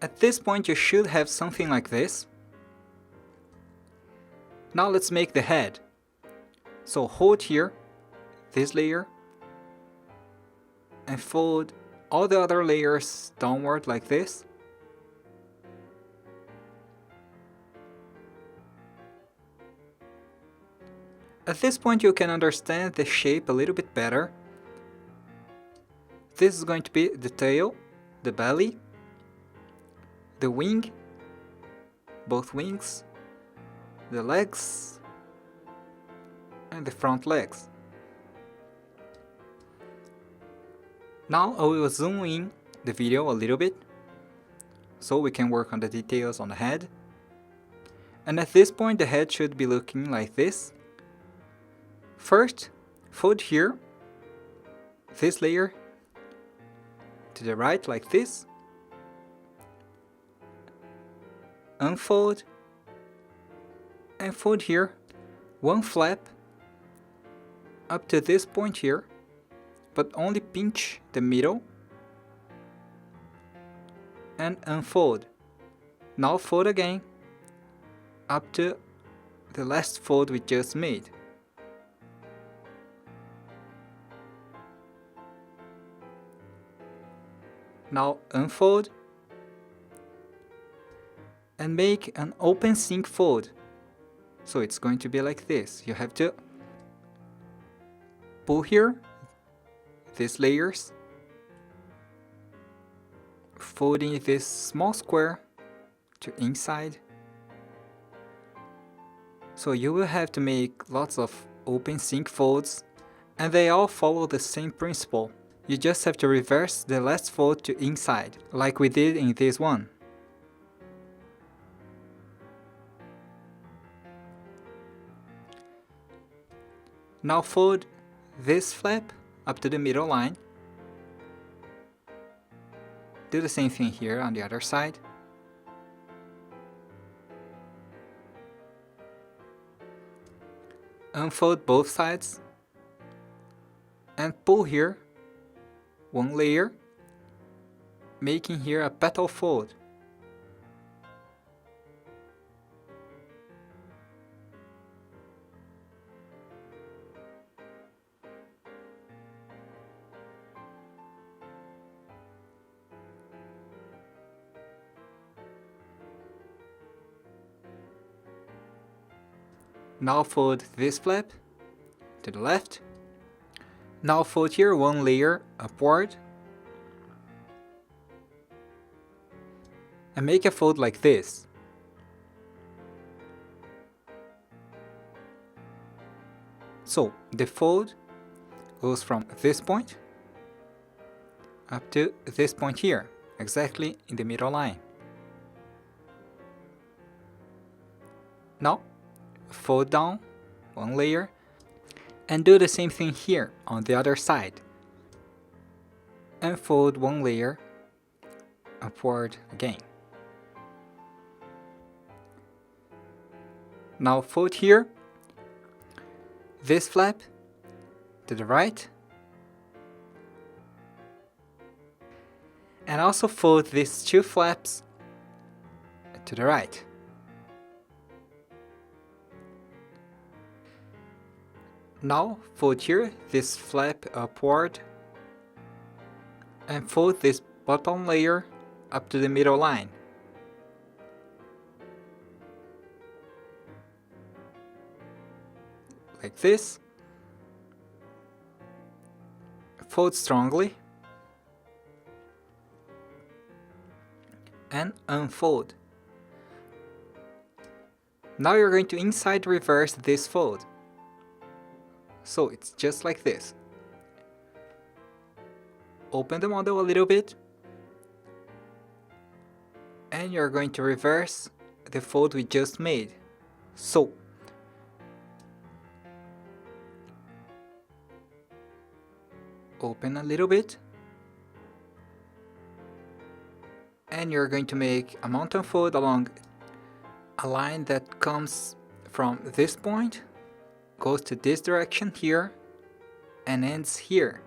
At this point you should have something like this. Now let's make the head. So hold here, this layer, and fold all the other layers downward like this. At this point you can understand the shape a little bit better. This is going to be the tail, the belly, the wing, both wings, the legs, and the front legs. Now I will zoom in the video a little bit so we can work on the details on the head. And at this point the head should be looking like this. First, fold here, this layer to the right like this, unfold, and fold here one flap up to this point here, but only pinch the middle, and unfold. Now fold again up to the last fold we just made. Now unfold and make an open sync fold. So it's going to be like this. You have to pull here, these layers, folding this small square to inside. So you will have to make lots of open sync folds, and they all follow the same principle. You just have to reverse the last fold to inside, like we did in this one. Now fold this flap up to the middle line. Do the same thing here on the other side. Unfold both sides and pull here one layer, making here a petal fold. Now fold this flap to the left. Now fold here one layer upward and make a fold like this. So the fold goes from this point up to this point here, exactly in the middle line. Now fold down one layer and do the same thing here on the other side. And fold one layer upward again. Now fold here this flap to the right, and also fold these two flaps to the right. Now fold here this flap upward and fold this bottom layer up to the middle line. Like this. Fold strongly and unfold. Now you're going to inside reverse this fold. So it's just like this. Open the model a little bit and you're going to reverse the fold we just made. So open a little bit and you're going to make a mountain fold along a line that comes from this point, goes to this direction here, and ends here.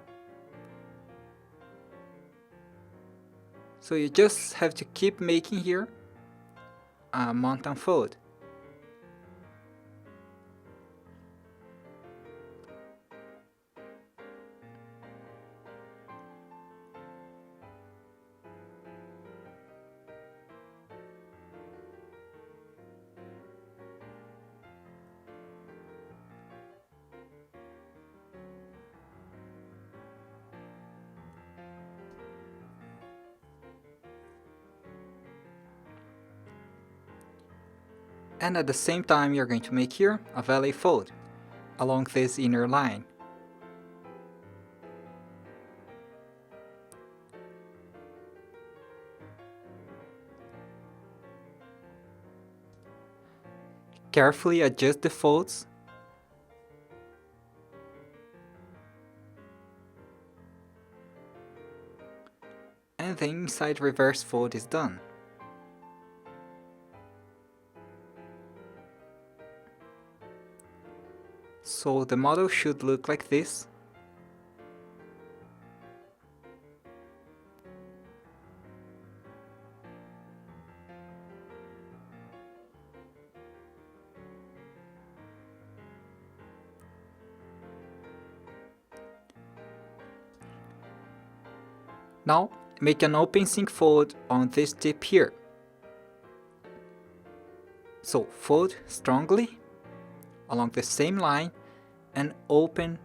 So you just have to keep making here a mount and fold. And at the same time you're going to make here a valet fold along this inner line. Carefully adjust the folds. And the inside reverse fold is done. So the model should look like this. Now make an open sync fold on this tip here. So fold strongly along the same line and open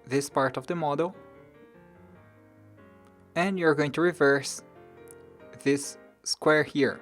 this part of the model, and you're going to reverse this square here.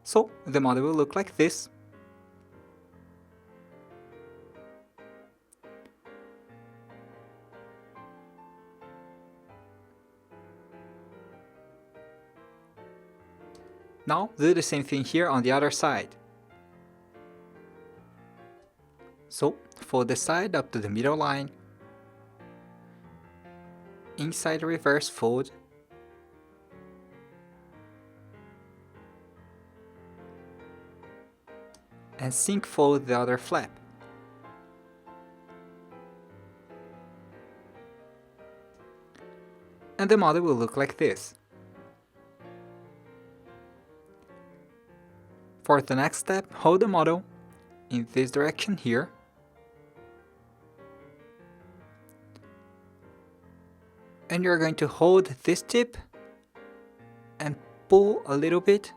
So the model will look like this. Now do the same thing here on the other side. So fold the side up to the middle line, inside reverse fold, and sync fold the other flap. And the model will look like this. For the next step, hold the model in this direction here. And you're going to hold this tip and pull a little bit.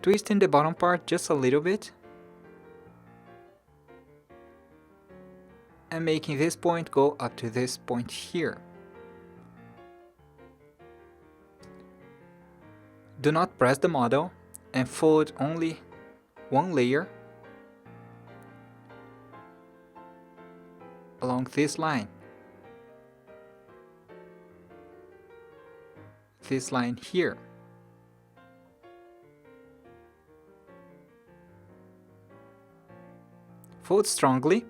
Twisting the bottom part just a little bit. And making this point go up to this point here. Do not press the model and fold only one layer along this line. This line here. Fold strongly.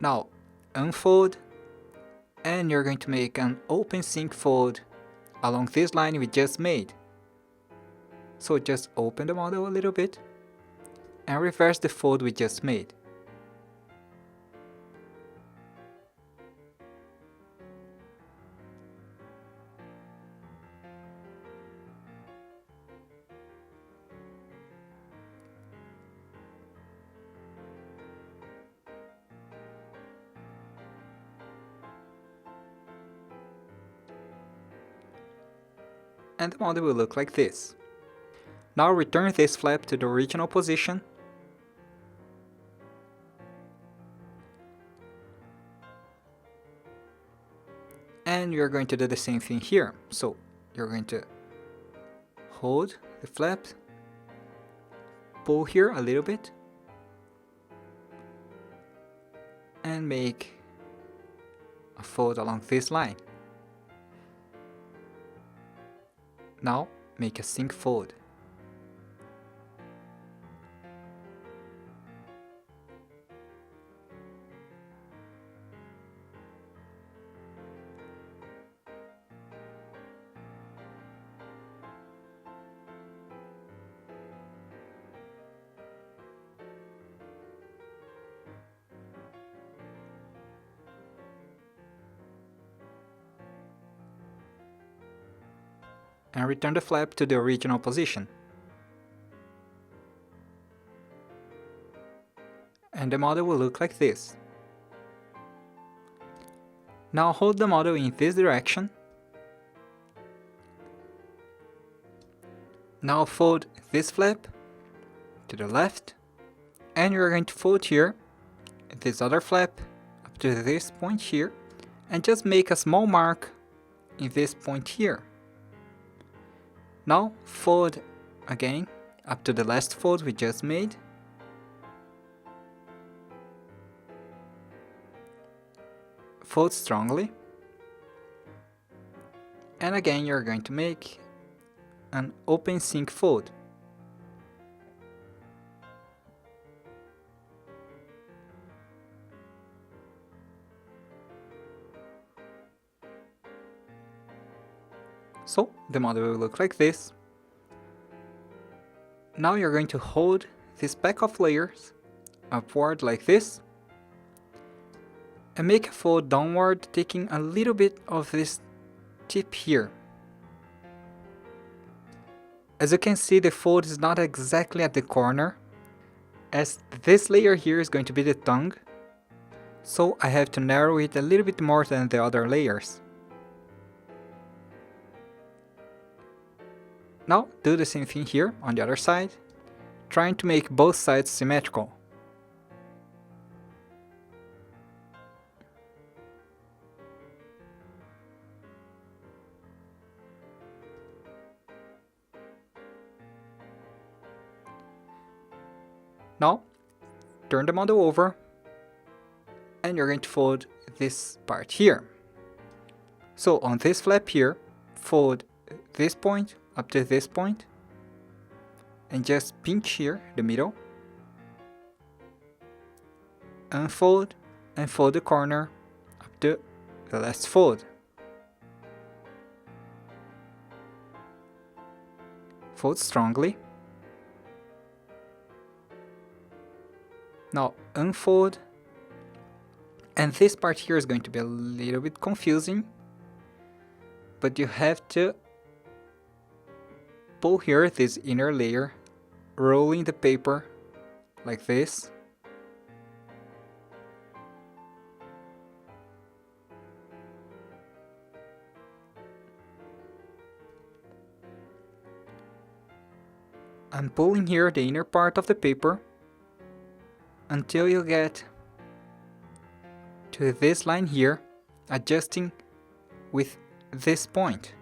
Now unfold, and you're going to make an open sync fold along this line we just made. So just open the model a little bit and reverse the fold we just made. And the model will look like this. Now return this flap to the original position. And you're going to do the same thing here. So you're going to hold the flap, pull here a little bit, and make a fold along this line. Now make a sync fold. And return the flap to the original position. And the model will look like this. Now hold the model in this direction. Now fold this flap to the left, and you're going to fold here this other flap up to this point here, and just make a small mark in this point here. Now fold again up to the last fold we just made. Fold strongly. And again you're going to make an open sync fold. So the model will look like this. Now you're going to hold this pack of layers upward like this and make a fold downward, taking a little bit of this tip here. As you can see, the fold is not exactly at the corner, as this layer here is going to be the tongue, so I have to narrow it a little bit more than the other layers. Now do the same thing here on the other side, trying to make both sides symmetrical. Now turn the model over and you're going to fold this part here. So on this flap here, fold this point up to this point and just pinch here the middle, unfold and fold the corner up to the last fold. Fold strongly. Now unfold, and this part here is going to be a little bit confusing, but you have to pull here this inner layer, rolling the paper like this. I'm pulling here the inner part of the paper until you get to this line here, adjusting with this point.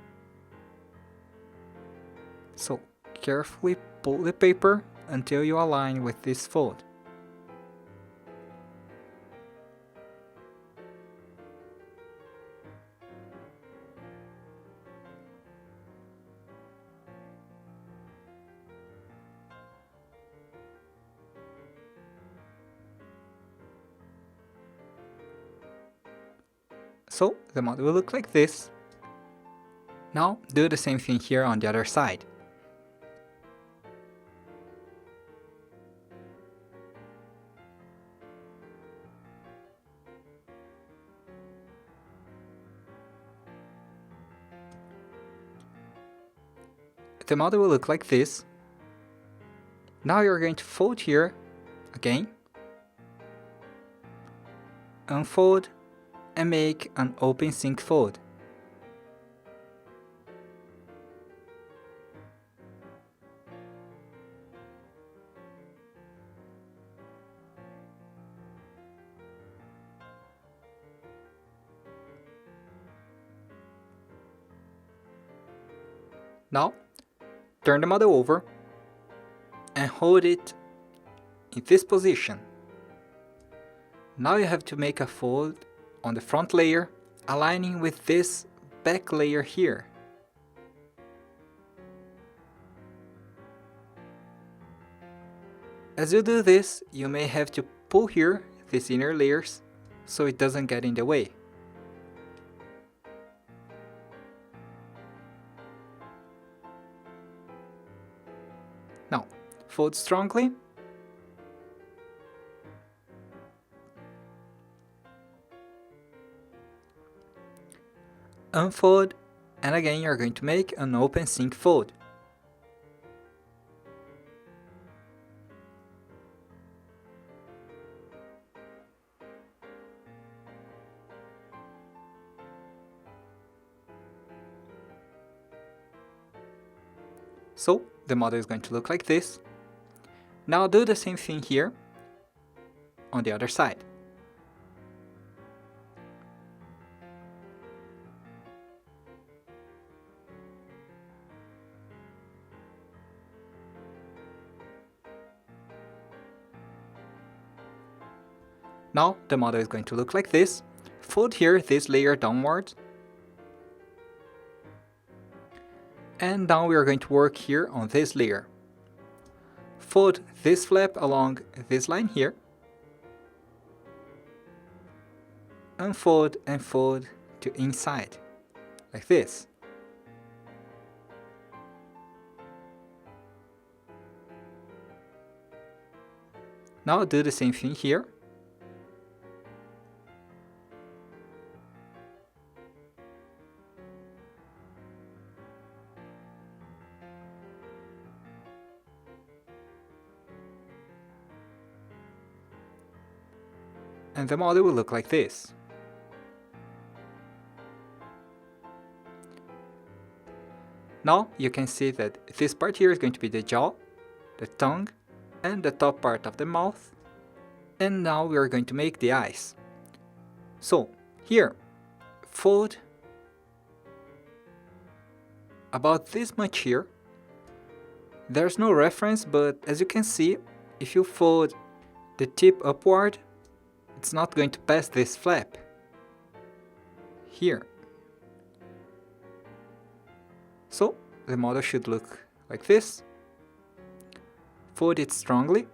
So carefully pull the paper until you align with this fold. So the model will look like this. Now do the same thing here on the other side. The model will look like this. Now you're going to fold here again, unfold and make an open sync fold. Now, turn the model over and hold it in this position. Now you have to make a fold on the front layer, aligning with this back layer here. As you do this, you may have to pull here these inner layers so it doesn't get in the way. Now, fold strongly. Unfold, and again you're going to make an open sync fold. So the model is going to look like this. Now do the same thing here on the other side. Now the model is going to look like this. Fold here this layer downwards. And now we are going to work here on this layer. Fold this flap along this line here. Unfold and fold to inside, like this. Now do the same thing here. And the model will look like this. Now you can see that this part here is going to be the jaw, the tongue, and the top part of the mouth. And now we are going to make the eyes. So here, fold about this much here. There's no reference, but as you can see, if you fold the tip upward, it's not going to pass this flap here. So the model should look like this. Fold it strongly.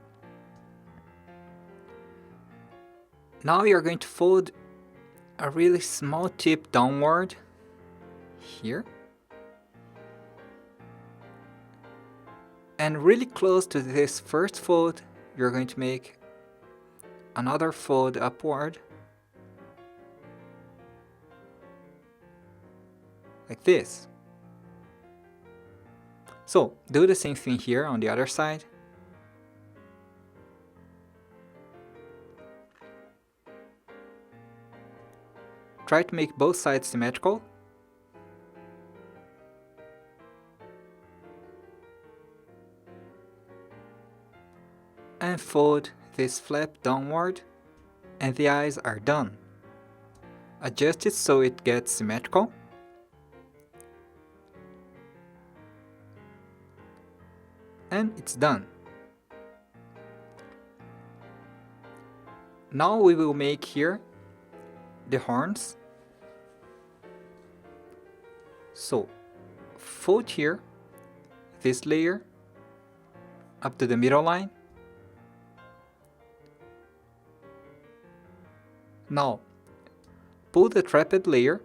Now you're going to fold a really small tip downward here. And really close to this first fold, you're going to make another fold upward, like this. So do the same thing here on the other side. Try to make both sides symmetrical. And fold this flap downward, and the eyes are done. Adjust it so it gets symmetrical. And it's done. Now we will make here the horns. So fold here this layer up to the middle line. Now, pull the trapped layer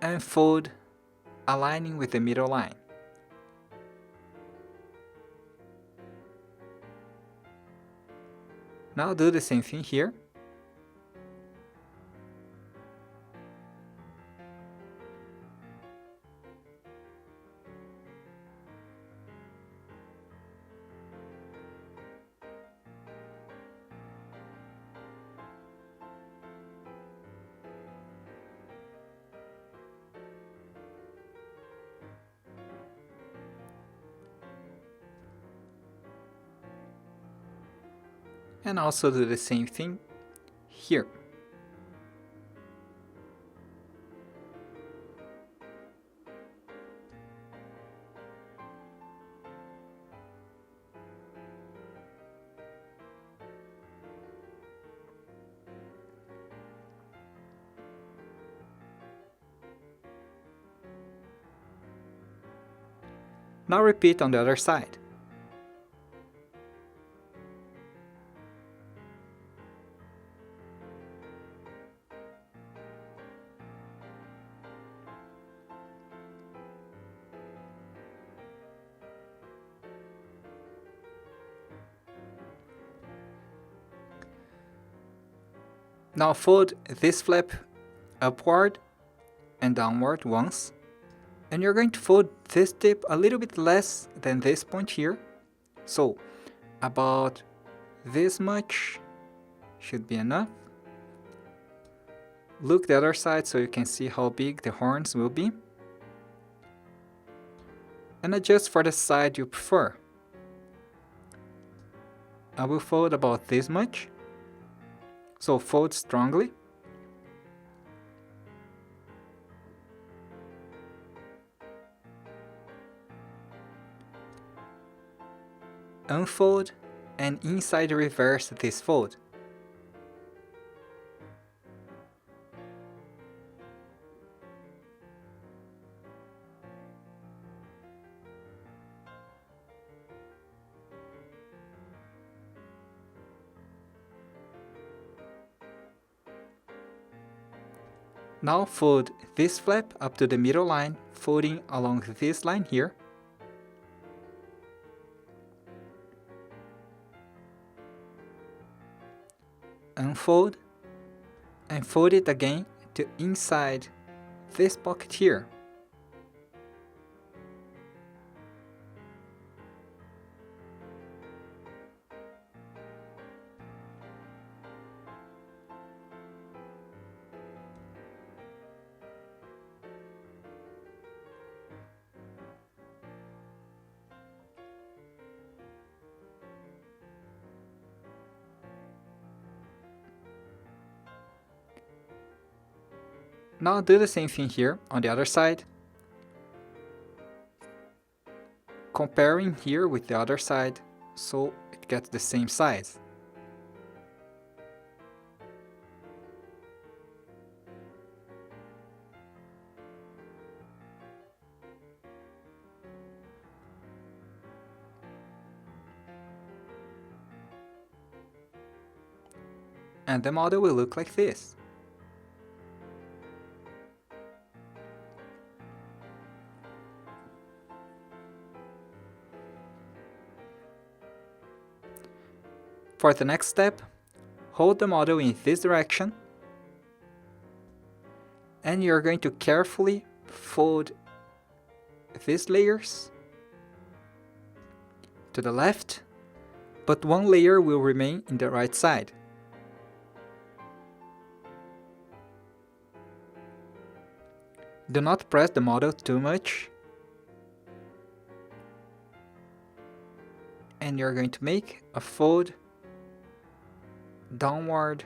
and fold aligning with the middle line. Now do the same thing here. And also do the same thing here. Now repeat on the other side. Now fold this flap upward and downward once, and you're going to fold this tip a little bit less than this point here, so about this much should be enough. Look the other side so you can see how big the horns will be, and adjust for the side you prefer. I will fold about this much, so fold strongly. Unfold and inside reverse this fold. Now fold this flap up to the middle line, folding along this line here. Unfold and fold it again to inside this pocket here. Now do the same thing here on the other side, comparing here with the other side so it gets the same size. And the model will look like this. For the next step, hold the model in this direction, and you're going to carefully fold these layers to the left, but one layer will remain in the right side. Do not press the model too much, and you're going to make a fold downward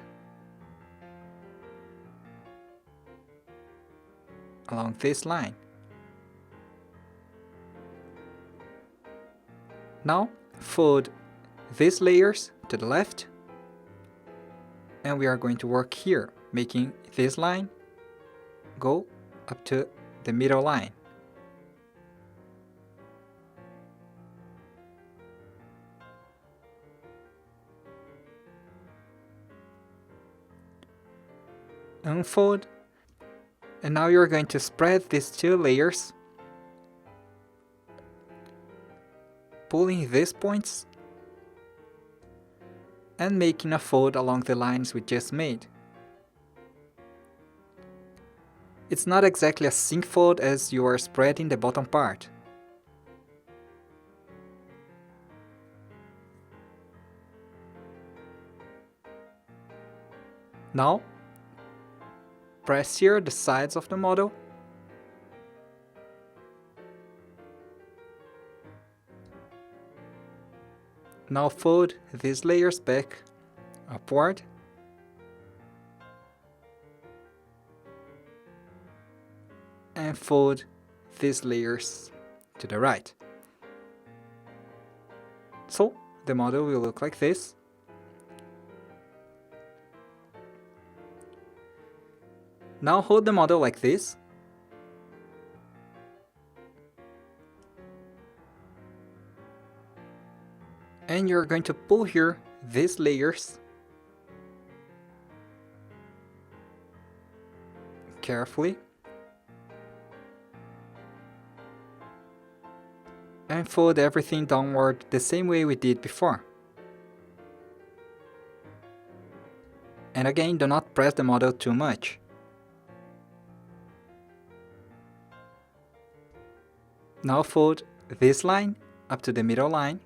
along this line. Now fold these layers to the left, and we are going to work here, making this line go up to the middle line. Unfold, and now you're going to spread these two layers, pulling these points and making a fold along the lines we just made. It's not exactly a sink fold as you are spreading the bottom part. Now, press here the sides of the model. Now fold these layers back upward. And fold these layers to the right. So the model will look like this. Now hold the model like this. And you're going to pull here these layers carefully and fold everything downward the same way we did before. And again, do not press the model too much. Now fold this line up to the middle line.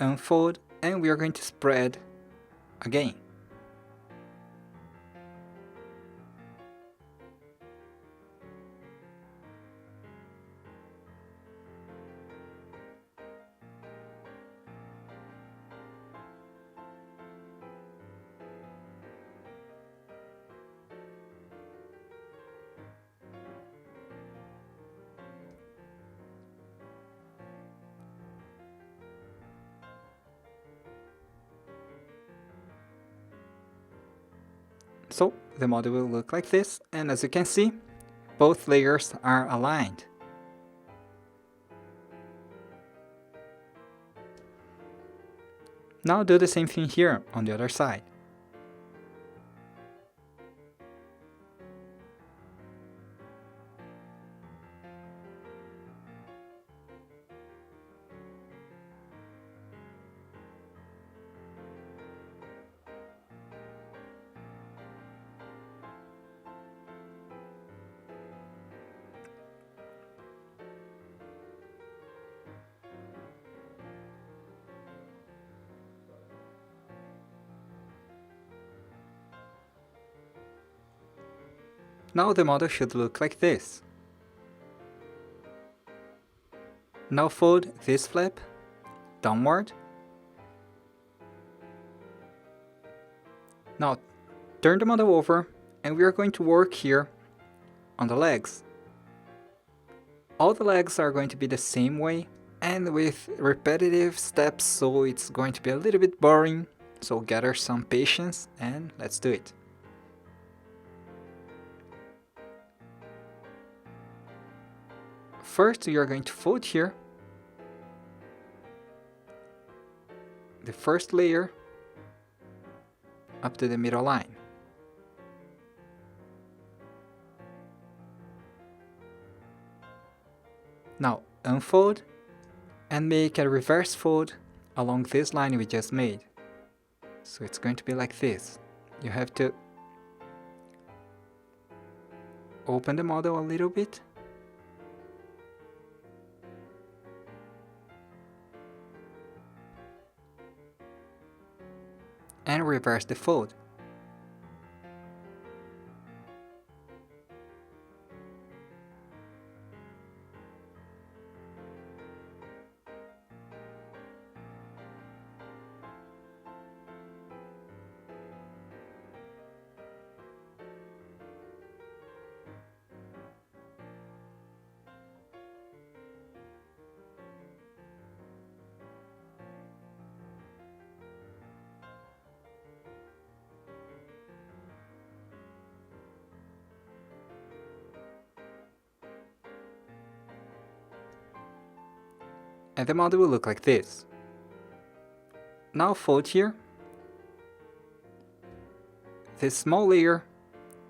Unfold, and we are going to spread again. So the model will look like this, and as you can see, both layers are aligned. Now do the same thing here on the other side. Now the model should look like this. Now fold this flap downward. Now turn the model over, and we are going to work here on the legs. All the legs are going to be the same way and with repetitive steps, so it's going to be a little bit boring. So gather some patience and let's do it. First, we are going to fold here the first layer up to the middle line. Now unfold and make a reverse fold along this line we just made. So it's going to be like this. You have to open the model a little bit. And reverse the fold. And the model will look like this. Now fold here this small layer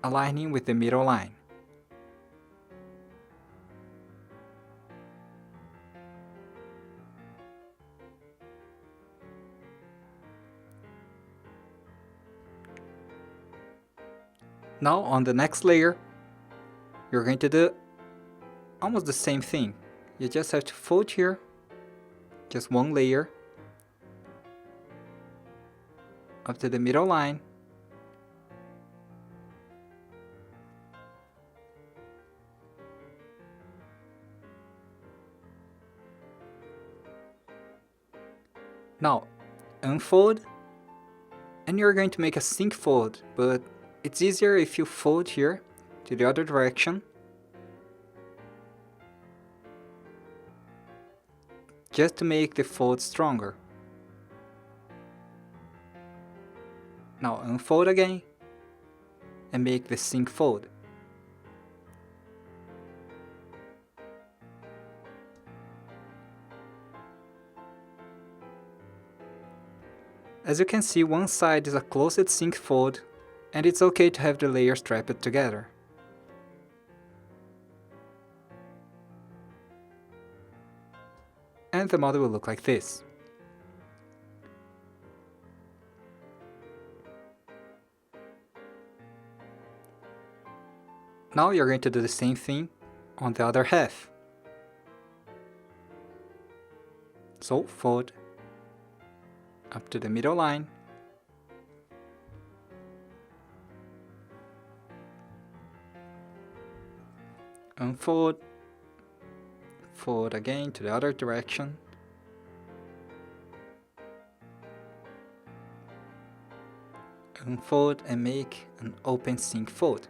aligning with the middle line. Now on the next layer, you're going to do almost the same thing. You just have to fold here just one layer up to the middle line. Now unfold, and you're going to make a sync fold, but it's easier if you fold here to the other direction, just to make the fold stronger. Now unfold again and make the sync fold. As you can see, one side is a closed sync fold, and it's okay to have the layers trapped together. And the model will look like this. Now you're going to do the same thing on the other half. So fold up to the middle line, unfold, fold again to the other direction, unfold and make an open sync fold.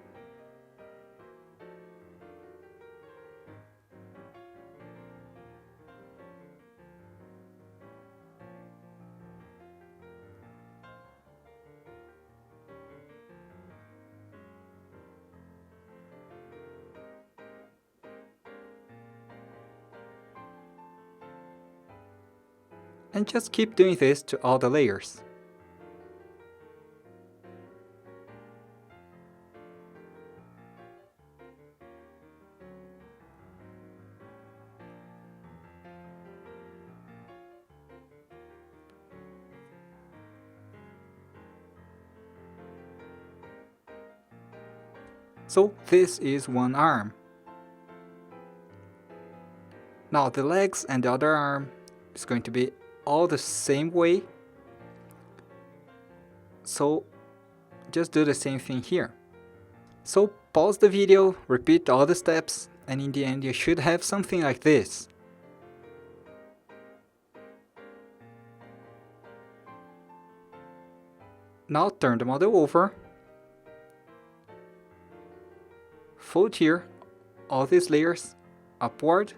And just keep doing this to all the layers. So this is one arm. Now the legs and the other arm is going to be all the same way. So just do the same thing here. So pause the video, repeat all the steps, and in the end you should have something like this. Now turn the model over, fold here all these layers upward,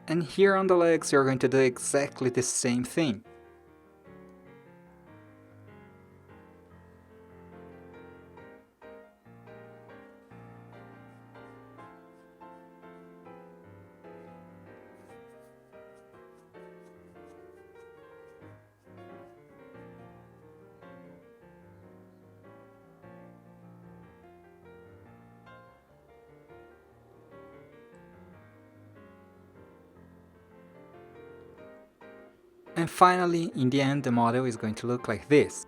and here on the legs you're going to do exactly the same thing. And finally, in the end, the model is going to look like this.